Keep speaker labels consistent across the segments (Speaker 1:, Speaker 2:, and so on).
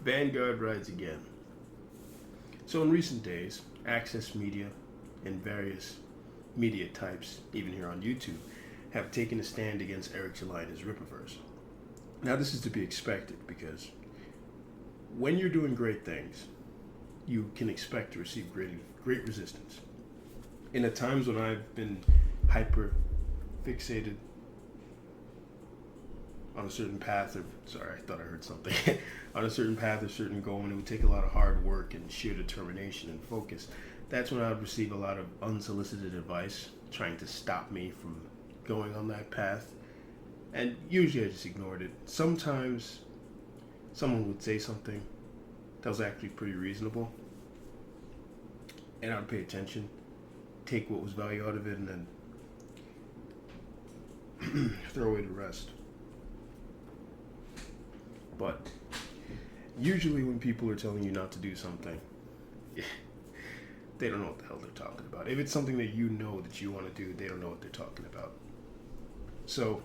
Speaker 1: Vanguard rides again. So in recent days, access media and various media types, even here on YouTube, have taken a stand against Eric Jelina's Rippaverse. Now this is to be expected because when you're doing great things, you can expect to receive great resistance. In the times when I've been hyper fixated on a certain path, or sorry, I thought I heard something, on a certain path or certain goal, and it would take a lot of hard work and sheer determination and focus, that's when I would receive a lot of unsolicited advice trying to stop me from going on that path. And usually I just ignored it. Sometimes someone would say something that was actually pretty reasonable, and I would pay attention, take what was value out of it, and then throw away the rest. But usually when people are telling you not to do something, they don't know what the hell they're talking about. If it's something that you know that you want to do, they don't know what they're talking about. So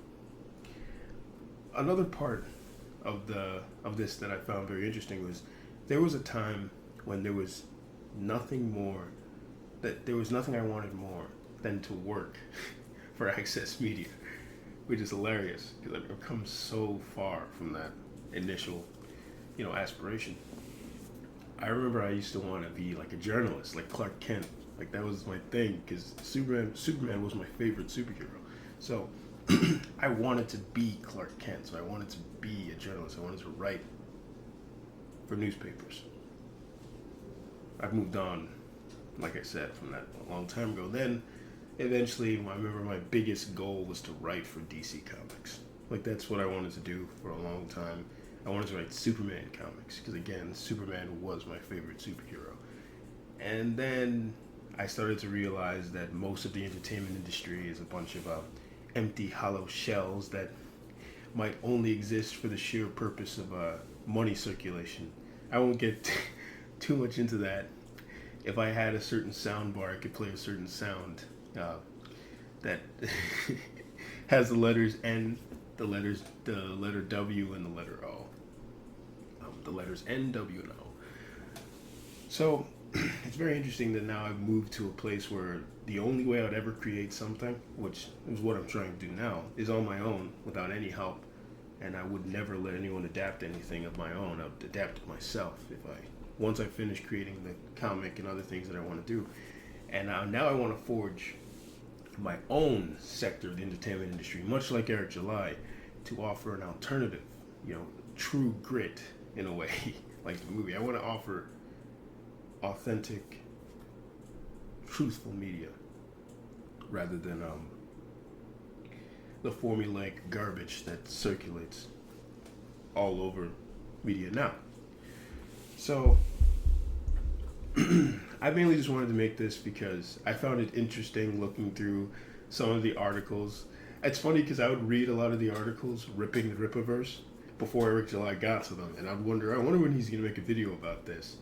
Speaker 1: another part of this that I found very interesting was there was a time when there was nothing I wanted more than to work for Access Media, which is hilarious because I've come so far from that initial, aspiration. I remember I used to want to be like a journalist, like Clark Kent. Like that was my thing because Superman was my favorite superhero. So I wanted to be Clark Kent. So I wanted to be a journalist. I wanted to write for newspapers. I've moved on, like I said, from that a long time ago. Then eventually, I remember my biggest goal was to write for DC Comics. Like that's what I wanted to do for a long time. I wanted to write Superman comics because again, Superman was my favorite superhero. And then I started to realize that most of the entertainment industry is a bunch of empty, hollow shells that might only exist for the sheer purpose of money circulation. I won't get too much into that. If I had a certain sound bar, I could play a certain sound that has the letters N, the letter W, and the letter O. The letters N, W, and O. So it's very interesting that now I've moved to a place where the only way I'd ever create something, which is what I'm trying to do now, is on my own without any help. And I would never let anyone adapt anything of my own. I'd adapt it myself once I finish creating the comic and other things that I want to do. And now I want to forge my own sector of the entertainment industry, much like Eric Jelina, to offer an alternative, true grit in a way, like the movie. I want to offer authentic, truthful media rather than the formulaic garbage that circulates all over media now. So I mainly just wanted to make this because I found it interesting looking through some of the articles. It's funny because I would read a lot of the articles ripping the Rippaverse before Eric Jelina got to them, and I wonder when he's going to make a video about this.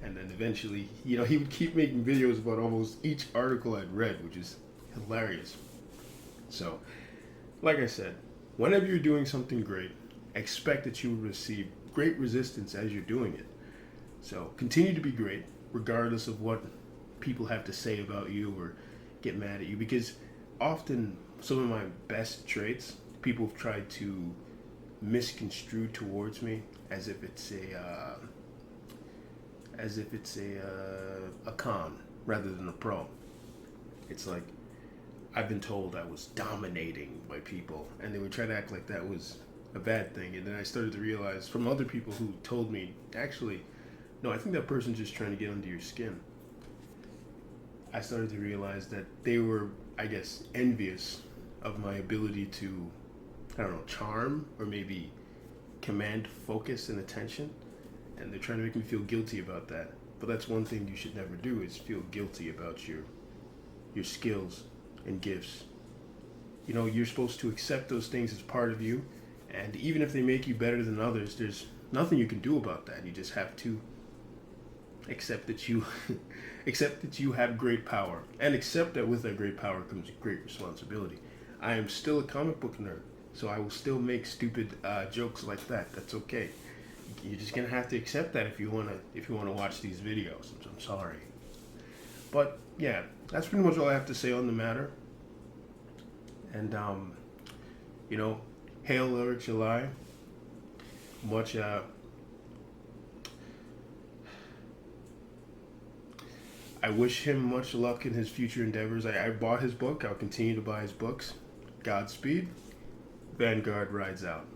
Speaker 1: And then eventually, he would keep making videos about almost each article I'd read, which is hilarious. So, like I said, whenever you're doing something great, expect that you will receive great resistance as you're doing it. So continue to be great, regardless of what people have to say about you or get mad at you, because often some of my best traits, people have tried to misconstrue towards me as if it's a con rather than a pro. It's like I've been told I was dominating by people, and they would try to act like that was a bad thing. And then I started to realize from other people who told me, actually, no, I think that person's just trying to get under your skin. I started to realize that they were, I guess, envious of my ability to, charm or maybe command focus and attention. And they're trying to make me feel guilty about that. But that's one thing you should never do, is feel guilty about your skills and gifts. You're supposed to accept those things as part of you. And even if they make you better than others, there's nothing you can do about that. You just have to accept that you have great power, and accept that with that great power comes great responsibility. I am still a comic book nerd, so I will still make stupid jokes like that. That's okay. you're just gonna have to accept that if you wanna watch these videos. I'm sorry, but yeah, that's pretty much all I have to say on the matter. And you know, hail Lyric July. Much I wish him much luck in his future endeavors. I bought his book. I'll continue to buy his books. Godspeed. Vanguard rides out.